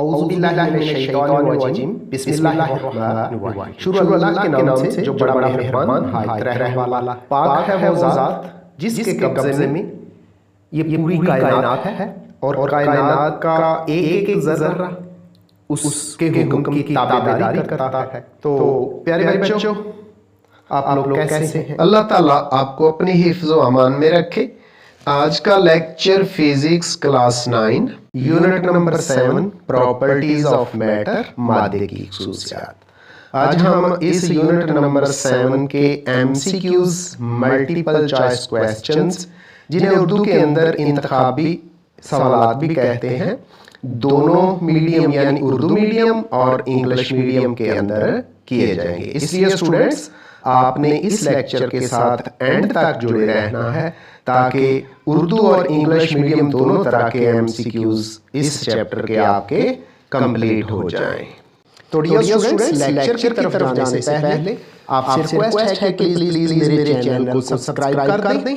औज़ुबिल्लाहिमिनश्शैतानिर्रजीम बिस्मिल्लाहिर्रहमानिर्रहीम। शुरू अल्लाह के नाम से जो बड़ा मेहरबान हायत रहने वाला। पाक है वो ज़ात जिसके कब्ज़े में ये पूरी कायनात है और कायनात का एक एक ज़र्रा उसके हुक्म की ताबेदारी करता है। तो प्यारे बच्चों, आप लोग कैसे हैं? अल्लाह ताला आपको अपनी हिफ्ज़ व अमान में रखे। आज का lecture physics class 9 unit number 7 properties of matter, मादे की खसूसियात। आज हम इस यूनिट नंबर 7 के एमसीक्यूज मल्टीपल चॉइस क्वेश्चंस, जिन्हें उर्दू के अंदर इंतखाबी सवालात भी कहते हैं, दोनों मीडियम यानी उर्दू मीडियम और इंग्लिश मीडियम के अंदर किए जाएंगे। इसलिए स्टूडेंट्स, आपने इस लेक्चर के साथ एंड तक जुड़े रहना है ताकि उर्दू और इंग्लिश मीडियम दोनों तरह के एमसीक्यूज इस चैप्टर के आपके कंप्लीट हो जाएं। तो डियर स्टूडेंट्स, लेक्चर की तरफ जाने से पहले आपसे रिक्वेस्ट है कि प्लीज मेरे चैनल को सब्सक्राइब कर दें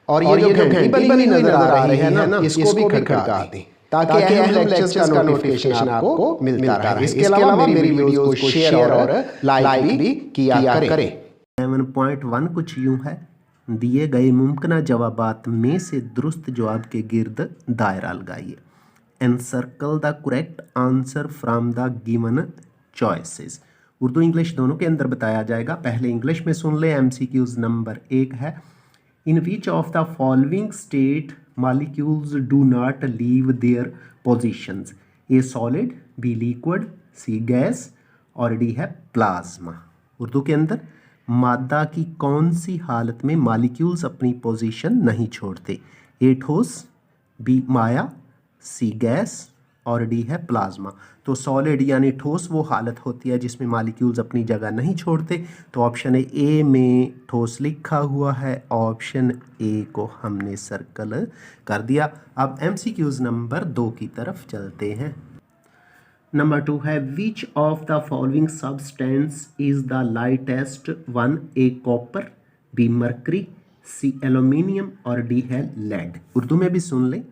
और ये जो घंटी बनी हुई नजर आ रही है ना, इसको भी खड़का दें ताकि अहम लेक्चर्स का नोटिफिकेशन आपको मिलता रहे। इसके अलावा मेरी वीडियोस को शेयर और लाइक भी किया करें। 7.1 कुछ यूं है, दिए गए मुमकिन जवाबात में से दुरुस्त जवाब के गिर्द दायरा लगाइए। Encircle the correct answer from the given choices. Urdu English दोनों के अंदर बताया जाएगा। पहले इंग्लिश में सुन ले। एमसीक्यूज नंबर 1 है, in which of the following state molecules do not leave their positions. A solid, B liquid, C gas और डी है प्लाज्मा। उर्दू के अंदर मादा की कौन सी हालत में मॉलिक्यूल्स अपनी पोजीशन नहीं छोड़ते। ए ठोस, बी माया, सी गैस और डी है प्लाज्मा। तो सॉलिड यानी ठोस वो हालत होती है जिसमें मॉलिक्यूल्स अपनी जगह नहीं छोड़ते। तो ऑप्शन ए में ठोस लिखा हुआ है, ऑप्शन ए को हमने सर्कल कर दिया। अब एमसीक्यूज नंबर 2 की तरफ चलते हैं। नंबर 2 है, which of the following substance is the lightest one. A copper, B mercury, C aluminium और डी है लेड। उर्दू में भी सुन लें,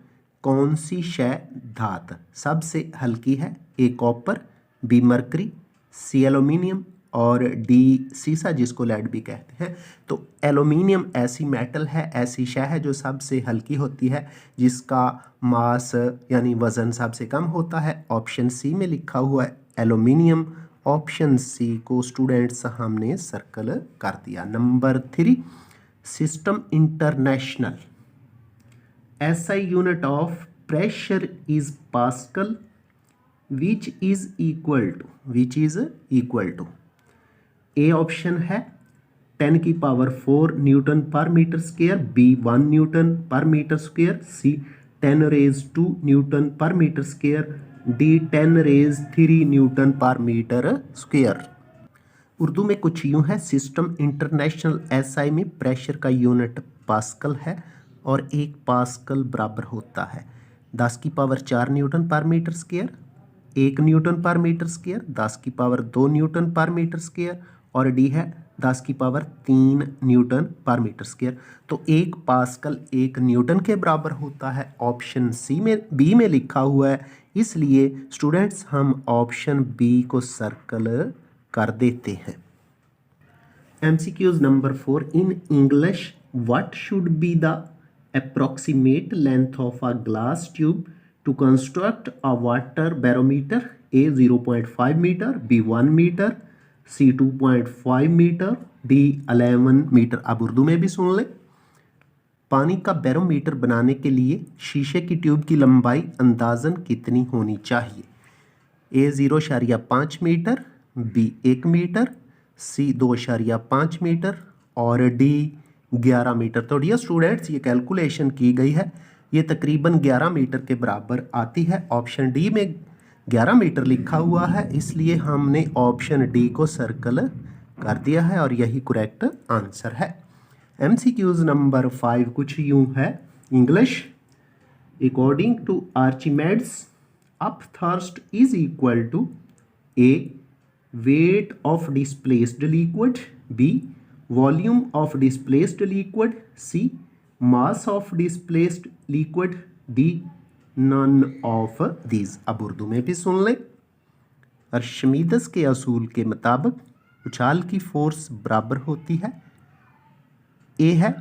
कौन सी शय धात सबसे हल्की है। ए copper, B mercury, C aluminium और डी सीसा जिसको लेड भी कहते हैं। तो एल्यूमिनियम ऐसी मेटल है, ऐसी शय है जो सबसे हल्की होती है, जिसका मास यानी वज़न सबसे कम होता है। ऑप्शन सी में लिखा हुआ है एल्यूमिनियम। ऑप्शन सी को स्टूडेंट्स हमने सर्कल कर दिया। Number 3, system international SI unit of pressure is pascal, which is equal to. A option है 10 की power 4 newton per metre square, B 1 newton per metre square, C 10 raise 2 newton per metre square, D 10 raise 3 newton per metre square. Urdu में कुछ यूं है, system international SI में pressure का unit pascal है और 1 पास्कल बराबर होता है 10 की power 4 newton per metre square, 1 newton per metre square, 10 की power 2 newton per metre square और डी है 10 की power 3 newton per metre square. तो 1 पास्कल 1 न्यूटन के बराबर होता है। ऑप्शन बी में लिखा हुआ है, इसलिए स्टूडेंट्स हम ऑप्शन बी को सर्कल कर देते हैं। MCQs number 4, in English what should be the approximate length of a glass tube to construct a water barometer? A 0.5 meter, B 1 meter, C 2.5 metre, D 11 metre. अब उर्दू में भी सुन ले, पानी का बैरोमीटर बनाने के लिए शीशे की ट्यूब की लंबाई अंदाजन कितनी होनी चाहिए। A 0.5 metre, B 1 metre, C 2.5 metre और D 11 मीटर। तो डियर स्टूडेंट्स, ये कैलकुलेशन की गई है, ये तकरीबन 11 मीटर के बराबर आती है। ऑप्शन डी में 11 मीटर लिखा हुआ है, इसलिए हमने ऑप्शन डी को सर्कल कर दिया है और यही करेक्ट आंसर है। एमसीक्यूज नंबर 5 कुछ यूं है, English, according to Archimedes upthrust is equal to A weight of displaced liquid, B volume of displaced liquid, C mass of displaced liquid, D none of these. अब उर्दू में भी सुन लें। अर्शमीदस के असूल के मुताबिक उछाल की फोर्स बराबर होती है, ए है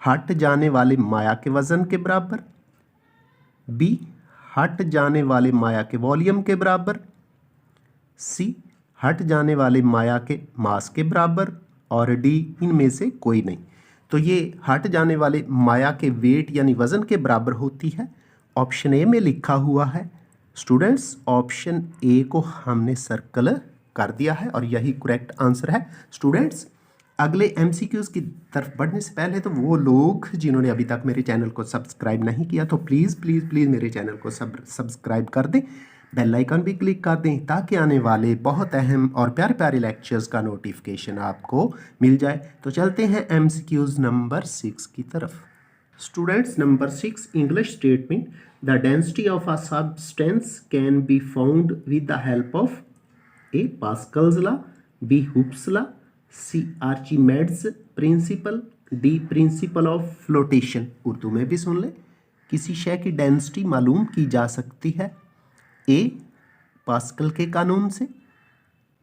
हट जाने वाले माया के वज़न के बराबर, बी हट जाने वाले माया के वॉल्यूम के बराबर, सी हट जाने वाले माया के मास के बराबर, और डी इनमें से कोई नहीं। तो ये हट जाने वाले माया के वेट यानी वज़न के बराबर होती है। ऑप्शन ए में लिखा हुआ है। स्टूडेंट्स, ऑप्शन ए को हमने सर्कल कर दिया है और यही करेक्ट आंसर है। स्टूडेंट्स, अगले एमसीक्यूज़ की तरफ बढ़ने से पहले तो वो लोग जिन्होंने अभी तक मेरे चैनल को सब्सक्राइब नहीं किया तो प्लीज़ प्लीज़ प्लीज़ मेरे चैनल को सब्सक्राइब कर दें, बेल आइकन भी क्लिक कर दें ताकि आने वाले बहुत अहम और प्यारे प्यारे लेक्चर्स का नोटिफिकेशन आपको मिल जाए। तो चलते हैं एमसीक्यूज़ नंबर 6 की तरफ। Students, number 6 English statement. The density of a substance can be found with the help of A Pascal's law, B Hooke's law, C Archimedes principle, D principle of flotation. Urdu में भी सुन ले। किसी शय की density मालूम की जा सकती है ए पास्कल के कानून से,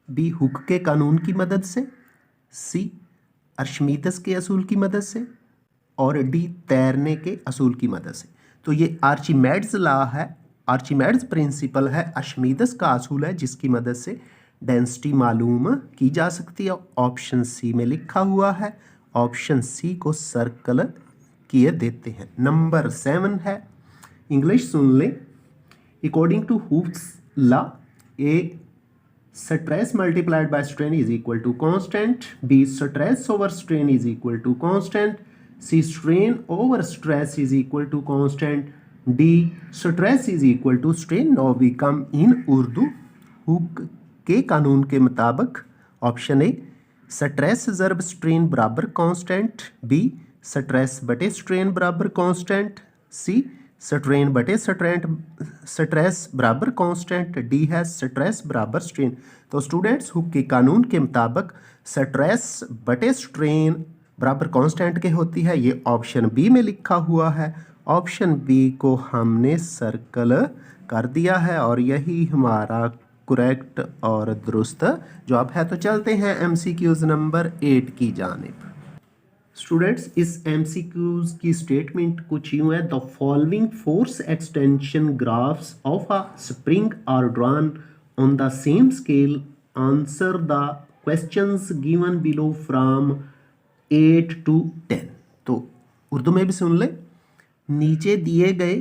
बी हुक के कानून की मदद से, सी अर्शमीदस के असूल की मदद से, और डी तैरने के असूल की मदद से। तो ये आर्चिमेड्स लॉ है, आर्चिमेड्स प्रिंसिपल है, अर्शमीदस का असूल है जिसकी मदद से डेंसिटी मालूम की जा सकती है। ऑप्शन सी में लिखा हुआ है। ऑप्शन सी को सर्कल किए देते हैं। नंबर 7 है, इंग्लिश सुन लें। According to Hooke's law, a stress multiplied by strain is equal to constant, b stress over strain is equal to constant, c strain over stress is equal to constant, d stress is equal to strain. Now we come in Urdu. Hook के कानून के मुताबिक option A stress ज़रब strain बराबर constant, be stress बटे strain बराबर constant, सी strain बटे stress बराबर constant, D है स्ट्रेस बराबर स्ट्रेन। तो स्टूडेंट्स, हुक के कानून के मुताबिक स्ट्रेस बटे स्ट्रेन बराबर कांस्टेंट के होती है। ये ऑप्शन बी में लिखा हुआ है। ऑप्शन बी को हमने सर्कल कर दिया है और यही हमारा करेक्ट और दुरुस्त जवाब है। तो चलते हैं एमसीक्यूज नंबर 8 की जानिब। स्टूडेंट्स, इस एमसीक्यूज की स्टेटमेंट कुछ यूँ है। The following force extension graphs of a spring are drawn on the same scale, answer the questions given below from 8 to 10। तो उर्दू में भी सुन ले। नीचे दिए गए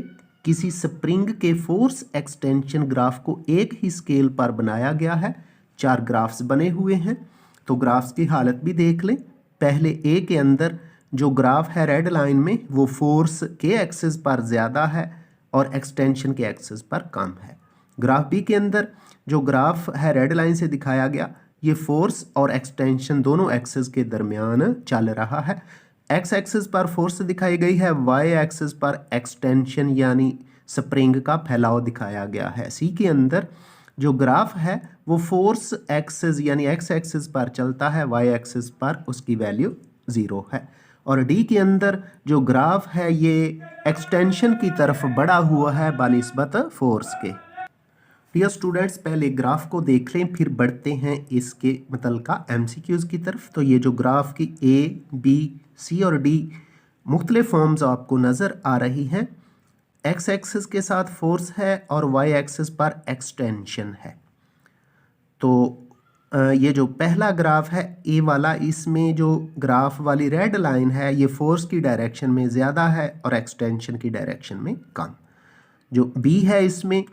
किसी स्प्रिंग के फोर्स एक्सटेंशन ग्राफ को एक ही स्केल पर बनाया गया है। 4 ग्राफ्स बने हुए हैं, तो ग्राफ्स की हालत भी देख लें। पहले ए के अंदर जो ग्राफ है रेड लाइन में, वो फोर्स के एक्सिस पर ज़्यादा है और एक्सटेंशन के एक्सिस पर कम है। ग्राफ बी के अंदर जो ग्राफ है रेड लाइन से दिखाया गया, ये फोर्स और एक्सटेंशन दोनों एक्सिस के दरमियान चल रहा है। एक्स एक्सिस पर फोर्स दिखाई गई है, वाई एक्सिस पर एक्सटेंशन यानी स्प्रिंग का फैलाव दिखाया गया है। सी के अंदर जो ग्राफ है वो फोर्स एक्सिस यानी एक्स एक्सिस पर चलता है, वाई एक्सिस पर उसकी वैल्यू 0 है। और डी के अंदर जो ग्राफ है ये एक्सटेंशन की तरफ बढ़ा हुआ है बानिस्बत फोर्स के। डियर स्टूडेंट्स, पहले ग्राफ को देख लें, फिर बढ़ते हैं इसके मुतल्लिका एमसीक्यूज़ की तरफ। तो ये जो ग्राफ की ए, बी, सी और डी मुख्तलिफ फॉर्म्स आपको नज़र आ रही हैं। एक्स एक्सिस के साथ फोर्स है और वाई एक्सिस पर एक्सटेंशन है। तो ये जो पहला ग्राफ है ए वाला, इसमें जो ग्राफ वाली रेड लाइन है ये फोर्स की डायरेक्शन में ज़्यादा है और एक्सटेंशन की डायरेक्शन में कम। जो बी है, इसमें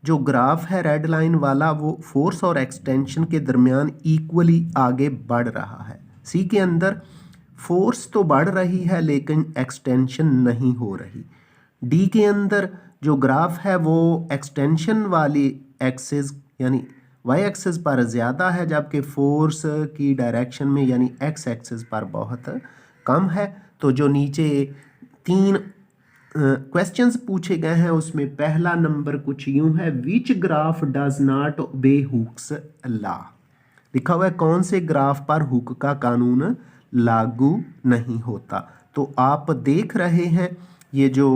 जो ग्राफ है रेड लाइन वाला, वो फोर्स और एक्सटेंशन के दरमियान इक्वली आगे बढ़ रहा है। सी के अंदर फोर्स तो बढ़ रही है लेकिन एक्सटेंशन नहीं हो रही। डी के अंदर जो ग्राफ है वो एक्सटेंशन वाली एक्सिस यानी वाई एक्सिस पर ज़्यादा है, जबकि फोर्स की डायरेक्शन में यानी एक्स एक्सिस पर बहुत कम है। तो जो नीचे 3 क्वेश्चंस पूछे गए हैं उसमें पहला नंबर कुछ यूं है, which graph does not obey Hooke's law. लिखा हुआ है कौन से ग्राफ पर हुक का कानून लागू नहीं होता। तो आप देख रहे हैं ये जो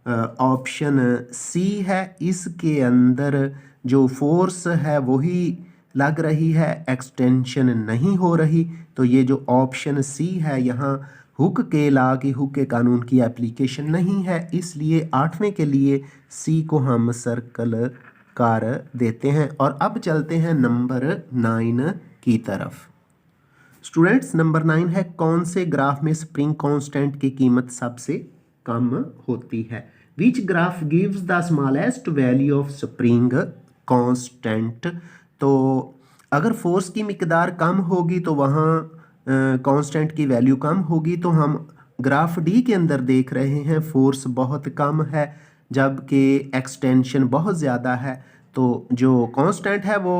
ऑप्शन सी है, इसके अंदर जो फोर्स है वही लग रही है, एक्सटेंशन नहीं हो रही। तो ये जो ऑप्शन सी है यहाँ हुक के लॉ की, हुक के कानून की एप्लीकेशन नहीं है, इसलिए 8वें के लिए सी को हम सर्कल कर देते हैं। और अब चलते हैं नंबर 9 की तरफ। स्टूडेंट्स नंबर 9 है, कौन से ग्राफ में स्प्रिंग कांस्टेंट की कीमत सबसे कम होती है? Which graph gives the smallest value of spring constant? तो अगर फोर्स की मिकदार कम होगी तो वहाँ कांस्टेंट की वैल्यू कम होगी। तो हम ग्राफ डी के अंदर देख रहे हैं फोर्स बहुत कम है जबकि एक्सटेंशन बहुत ज़्यादा है। तो जो कांस्टेंट है वो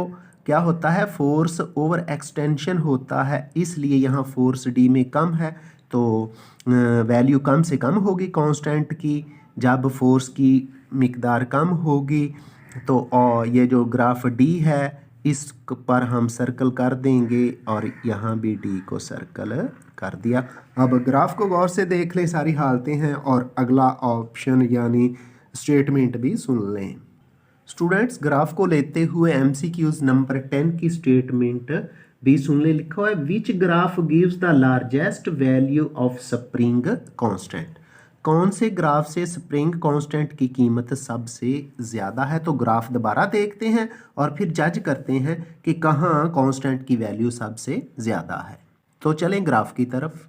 क्या होता है, फोर्स ओवर एक्सटेंशन होता है, इसलिए यहाँ फोर्स डी में कम है। तो वैल्यू कम से कम होगी कांस्टेंट की जब फोर्स की मिकदार कम होगी। तो ये जो ग्राफ डी है इस पर हम सर्कल कर देंगे और यहाँ भी डी को सर्कल कर दिया। अब ग्राफ को गौर से देख लें, सारी हालतें हैं, और अगला ऑप्शन यानी स्टेटमेंट भी सुन लें। स्टूडेंट्स ग्राफ को लेते हुए एमसीक्यूज नंबर 10 की स्टेटमेंट भी सुन ले। लिखा हुआ है, which graph gives the largest value of spring constant? कौन से ग्राफ से स्प्रिंग कांस्टेंट की कीमत सबसे ज़्यादा है? तो ग्राफ दोबारा देखते हैं और फिर जज करते हैं कि कहाँ कांस्टेंट की वैल्यू सबसे ज़्यादा है। तो चलें ग्राफ की तरफ।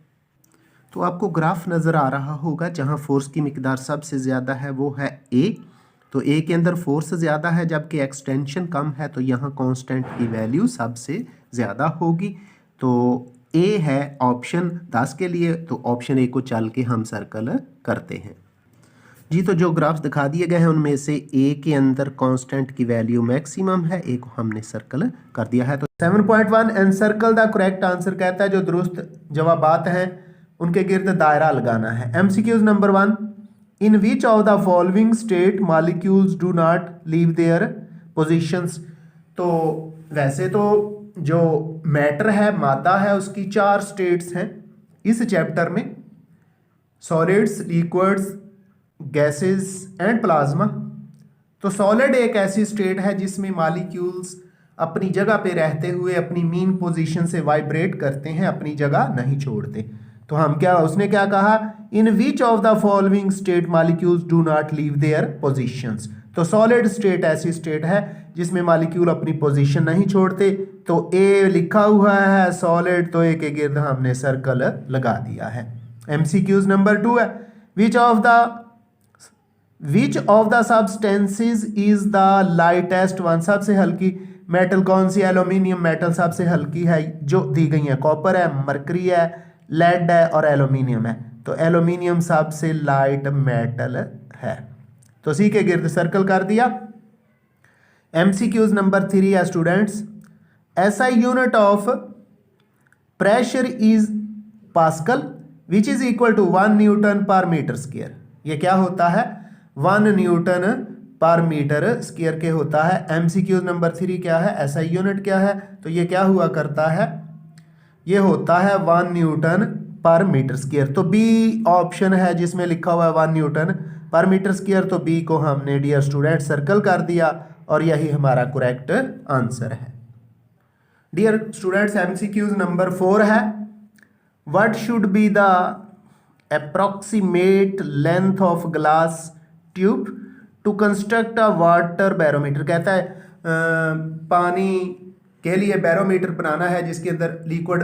तो आपको ग्राफ नज़र आ रहा होगा, जहाँ फोर्स की मिकदार सबसे ज़्यादा है वो है ए। तो ए के अंदर फोर्स ज़्यादा है जबकि एक्सटेंशन कम है, तो यहाँ कांस्टेंट की वैल्यू सबसे ज़्यादा होगी। तो ए है ऑप्शन 10 के लिए, तो ऑप्शन ए को चल के हम सर्कल करते हैं जी। तो जो ग्राफ्स दिखा दिए गए हैं उनमें से ए के अंदर कांस्टेंट की वैल्यू मैक्सिमम है, ए को हमने सर्कल कर दिया है। तो 7.1 एनसर्कल द करेक्ट आंसर कहता है जो दुरुस्त जवाबात हैं उनके गिर्द दायरा लगाना है। MCQs number 1, in which of the following state molecules do not leave their positions? तो वैसे तो जो मैटर है, मादा है, उसकी 4 स्टेट्स हैं इस चैप्टर में, solids, liquids, gases and plasma. तो सॉलिड एक ऐसी स्टेट है जिसमें मॉलिक्यूल्स अपनी जगह पे रहते हुए अपनी मीन पोजीशन से वाइब्रेट करते हैं, अपनी जगह नहीं छोड़ते। तो हम क्या, उसने क्या कहा, in which of the following state molecules do not leave their positions? तो सॉलिड स्टेट ऐसी स्टेट है जिसमें मॉलिक्यूल अपनी पोजीशन नहीं छोड़ते। तो ए लिखा हुआ है सॉलिड, तो ए के गिर्द हमने सर्कल लगा दिया है। एमसीक्यूज नंबर 2 है, which of the substances is the lightest one? सबसे हल्की मेटल कौन सी? एल्यूमिनियम मेटल सबसे हल्की है जो दी गई है। कॉपर है, मरकरी है, लेड है और एल्यूमिनियम है। तो एल्यूमिनियम सबसे लाइट मेटल है, तो सी के गिर्द सर्कल कर दिया। एमसीक्यूज नंबर 3 है स्टूडेंट्स, ऐसा unit of pressure is pascal which is equal to 1 newton per metre square. ये क्या होता है? 1 न्यूटन पर मीटर स्क्वायर के होता है। एमसीक्यूज नंबर 3 क्या है? ऐसा यूनिट क्या है? तो ये क्या हुआ करता है, ये होता है 1 न्यूटन पर मीटर स्क्वायर। तो बी ऑप्शन है जिसमें लिखा हुआ है 1 न्यूटन पर मीटर स्क्वायर। तो बी को हमने डियर स्टूडेंट सर्कल कर दिया और यही हमारा करेक्ट आंसर है। डियर स्टूडेंट्स एमसीक्यूज नंबर 4 है, what should be the approximate length of glass tube to construct a water barometer? कहता है पानी के लिए बैरोमीटर बनाना है जिसके अंदर लिक्विड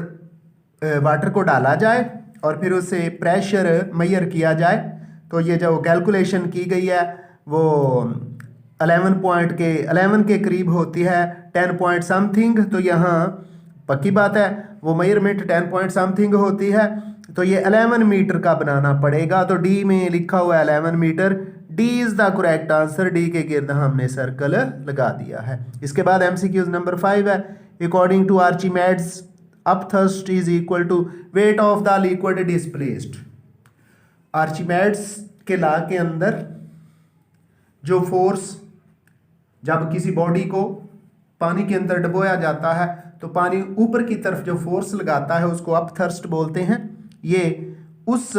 वाटर को डाला जाए और फिर उससे प्रेशर मेजर किया जाए। तो ये जो कैलकुलेशन की गई है वो 11 के करीब होती है, 10 पॉइंट समथिंग। तो यहाँ पक्की बात है वो मेजरमेंट 10 पॉइंट समथिंग होती है। तो ये 11 मीटर का बनाना पड़ेगा। तो डी में लिखा हुआ है 11 metre. D is the correct answer, D के गिर्द हमने सर्कल लगा दिया है। इसके बाद एमसीक्यूज नंबर 5 है, according to Archimedes upthrust is equal to weight of the liquid displaced. Archimedes के लॉ के अंदर जो फोर्स जब किसी बॉडी को पानी के अंदर डुबोया जाता है तो पानी ऊपर की तरफ जो फोर्स लगाता है उसको अपथर्स्ट बोलते हैं। ये उस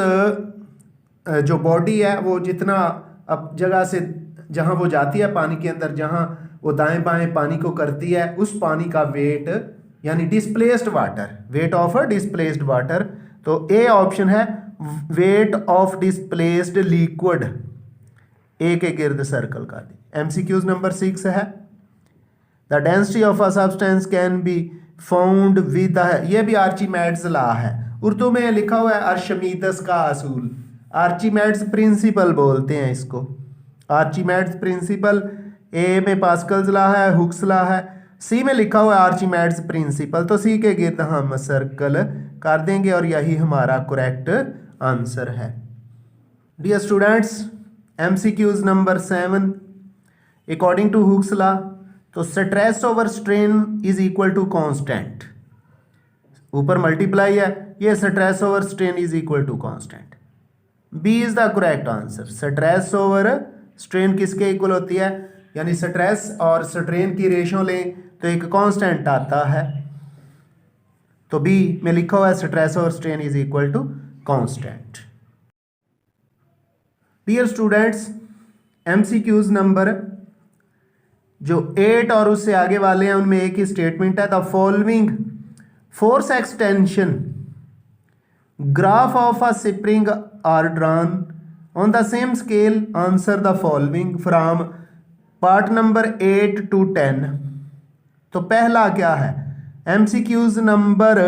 जो बॉडी है वो जितना अब जगह से जहाँ वो जाती है पानी के अंदर, जहाँ वो दाएं बाएं पानी को करती है, उस पानी का वेट यानी displaced water, weight of a displaced water. तो ए ऑप्शन है वेट ऑफ डिस्प्लेस्ड लिक्विड, ए के गिर्द सर्कल कर दी। एमसीक्यूज नंबर 6 है the density of a substance can be found with, ये भी आर्चिमेड्स लॉ है, उर्दू में लिखा हुआ है अर्शमीदस का असूल, आर्चिमेड्स प्रिंसिपल बोलते हैं इसको, आर्चिमेड्स प्रिंसिपल। ए में पास्कल्स लॉ है, हुक्स लॉ है, सी में लिखा हुआ है आर्चिमेड्स प्रिंसिपल, तो सी के गिर्द हम सर्कल कर देंगे और यही हमारा करेक्ट आंसर है। Dear students, MCQs number 7 according to Hooke's law, तो stress over strain is equal to constant, ऊपर मल्टीप्लाई है, ये stress over strain is equal to constant, B is the correct answer. Stress over strain किसके इक्वल होती है, यानी stress और स्ट्रेन की रेशो लें तो एक कांस्टेंट आता है, तो बी में लिखा हुआ है stress over strain is equal to constant. Dear students, MCQs number जो 8 और उससे आगे वाले हैं उनमें एक ही स्टेटमेंट है, the following force extension graph of a spring are drawn on the same scale, answer the following from part number 8 to 10। तो पहला क्या है, एमसीक्यूज नंबर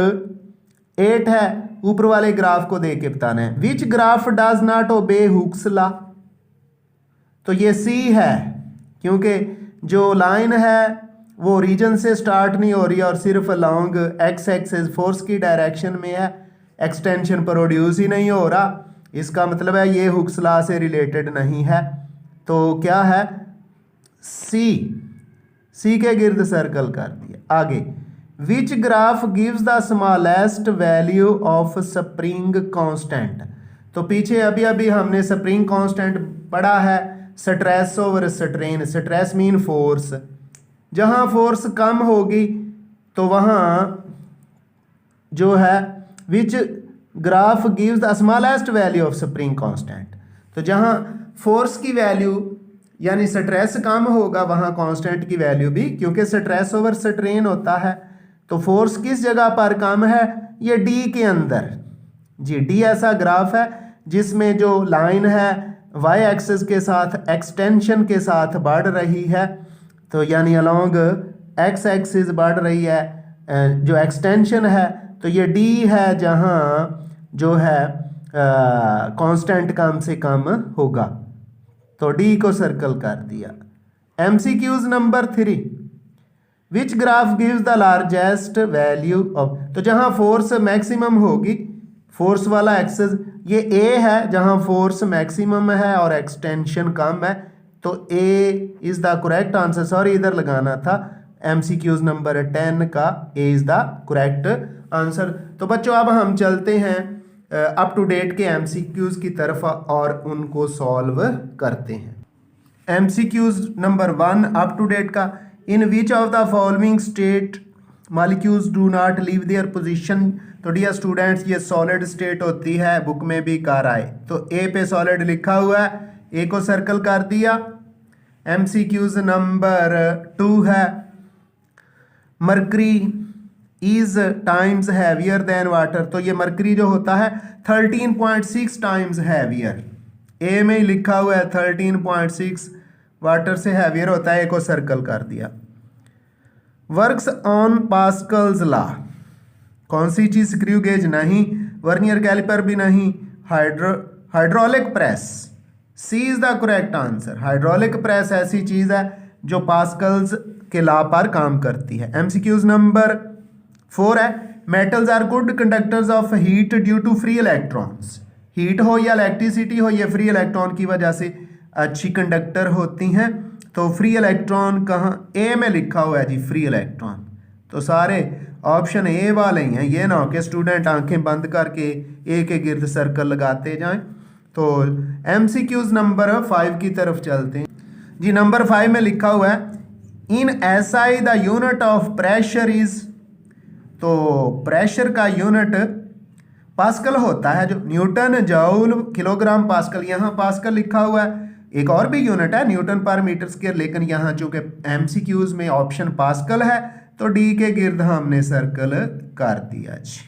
8 है, ऊपर वाले ग्राफ को देख के बताना है, which graph does not obey hooks law, तो ये सी है, क्योंकि जो लाइन है वो रीजन से स्टार्ट नहीं हो रही और सिर्फ लॉन्ग एक्स एक्सिस फोर्स की डायरेक्शन में है, एक्सटेंशन प्रोड्यूस ही नहीं हो रहा, इसका मतलब है ये हुक्स लॉ से रिलेटेड नहीं है। तो क्या है, सी के गिर्द सर्कल कर दिया। आगे, which graph gives the smallest value of spring constant, तो पीछे अभी अभी हमने स्प्रिंग कांस्टेंट पढ़ा है, stress over strain, stress mean force, जहां फोर्स कम होगी तो वहां जो है which graph gives the smallest value of spring constant, तो जहां फोर्स की वैल्यू यानी स्ट्रेस कम होगा वहां कांस्टेंट की वैल्यू भी, क्योंकि स्ट्रेस ओवर स्ट्रेन होता है, तो फोर्स किस जगह पर कम है, ये डी के अंदर जी, डी ऐसा ग्राफ है जिसमें जो लाइन है वाई एक्सिस के साथ एक्सटेंशन के साथ बढ़ रही है, तो यानी अलोंग एक्स एक्सिस बढ़ रही है, जो एक्सटेंशन है, तो ये डी है जहां जो है कांस्टेंट कम से कम होगा, तो डी को सर्कल कर दिया। MCQs number 3, which graph gives the largest value of, तो जहां फोर्स मैक्सिमम होगी, फोर्स वाला एक्सिस ये ए है जहां फोर्स मैक्सिमम है और एक्सटेंशन कम है, तो A is the correct answer, sorry इधर लगाना था, एमसीक्यूज नंबर 10 का A is the correct answer. तो बच्चों अब हम चलते हैं अप टू डेट के एमसीक्यूज की तरफ और उनको सॉल्व करते हैं। MCQs number 1 up to date का, in which of the following state molecules do not leave their position, तो डियर स्टूडेंट्स ये सॉलिड स्टेट होती है, बुक में भी कर आए, तो ए पे सॉलिड लिखा हुआ है, ए को सर्कल कर दिया। एमसीक्यूज नंबर 2 है, mercury is times heavier than water, तो ये मरकरी जो होता है 13.6 टाइम्स हैवियर, ए में ही लिखा हुआ है 13.6 वाटर से हैवियर होता है, ए को सर्कल कर दिया। वर्क्स ऑन पास्कल्स लॉ, कौन सी चीज, स्क्रू गेज नहीं, वर्नियर कैलिपर भी नहीं, hydraulic press, C is the correct answer. Hydraulic press ऐसी चीज है जो पास्कल्स के लॉ पर काम करती है। एमसीक्यूज नंबर 4 है, metals are good conductors of heat due to free electrons, heat हो या इलेक्ट्रिसिटी हो, ये फ्री इलेक्ट्रॉन की वजह से अच्छी कंडक्टर होती हैं, तो फ्री इलेक्ट्रॉन कहाँ, ए में लिखा हुआ है जी फ्री इलेक्ट्रॉन, तो सारे ऑप्शन ए वाले ही हैं, ये ना हो कि स्टूडेंट आंखें बंद करके ए के गिर्द सर्कल लगाते जाएं। तो एमसीक्यूज नंबर 5 की तरफ चलते हैं जी। नंबर 5 में लिखा हुआ है, in SI the unit of pressure is, तो प्रेशर का यूनिट पास्कल होता है, जो न्यूटन जूल किलोग्राम पास्कल, यहाँ पास्कल लिखा हुआ है, एक और भी यूनिट है न्यूटन पर मीटर स्क्वायर, लेकिन यहाँ चूंकि एमसीक्यूज में ऑप्शन पास्कल है तो डी के गिर्द हमने सर्कल कर दिया जी।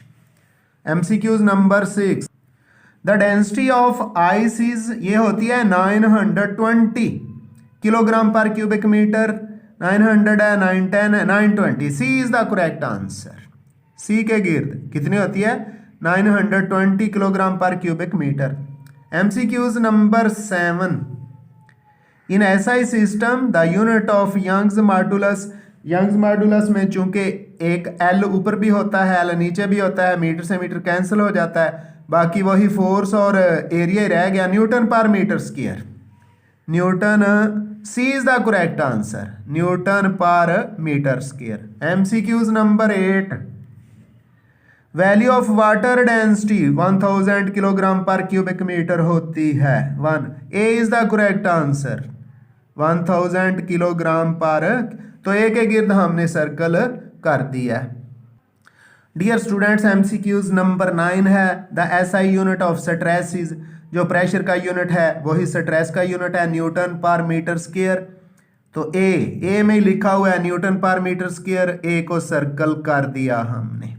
MCQs number 6, the density of ice is, ये होती है 920 किलोग्राम पर क्यूबिक मीटर, 900 है, 910 है, 920, C is the correct answer. C के गिर्द कितनी होती है 920 kilogram per cubic metre. MCQs number 7, in SI system the unit of Young's modulus, Young's modulus में चूंकि एक एल ऊपर भी होता है एल नीचे भी होता है, मीटर से मीटर कैंसिल हो जाता है, बाकी वही फोर्स और एरिया रह गया, newton per metre square. Newton, C is the correct answer, newton per metre square. MCQs number 8, value of water density 1000 kilogram per cubic metre होती है 1, A is the correct answer, 1000 kilogram per, तो ए के गिर्द हमने circle कर दिया। Dear students, MCQs number 9 है, the SI unit of stress is, जो प्रेशर का यूनिट है वही स्ट्रेस का यूनिट है, न्यूटन पर मीटर स्क्वायर। तो ए में लिखा हुआ है न्यूटन पर मीटर स्क्वायर, ए को सर्कल कर दिया हमने।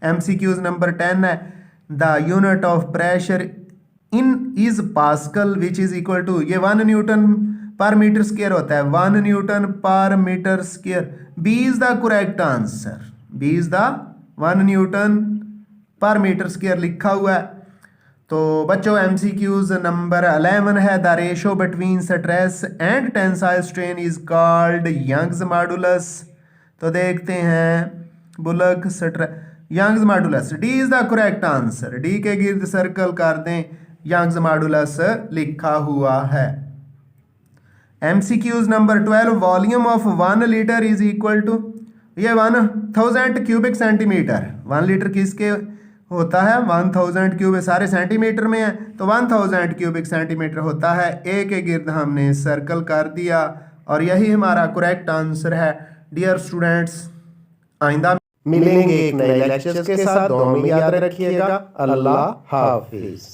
एमसीक्यूज नंबर 10 है, the unit of pressure in is pascal which is equal to, ये 1 न्यूटन पर मीटर स्क्वायर होता है, 1 newton per metre square. B is the correct answer, B is the 1 newton per metre square लिखा हुआ है। तो बच्चों MCQs number 11 है, the ratio between stress and tensile strain is called Young's modulus. तो देखते हैं bulk stress, Young's modulus, D is the correct answer, D के गिर्द सर्कल कर दें, यंग्स मॉडुलस लिखा हुआ है। MCQs number 12, volume of 1 litre is equal to, ये 1000 क्यूबिक सेंटीमीटर, 1 लीटर किसके होता है 1000 क्यूबिक, सारे सेंटीमीटर में है तो 1000 क्यूबिक सेंटीमीटर होता है। ए के गिर्द हमने सर्कल कर दिया और यही हमारा करेक्ट आंसर है। डियर स्टूडेंट्स, आइंदा मिलेंगे एक नए लेक्चर्स के साथ, दुआ में याद रखिएगा। अल्लाह हाफिज।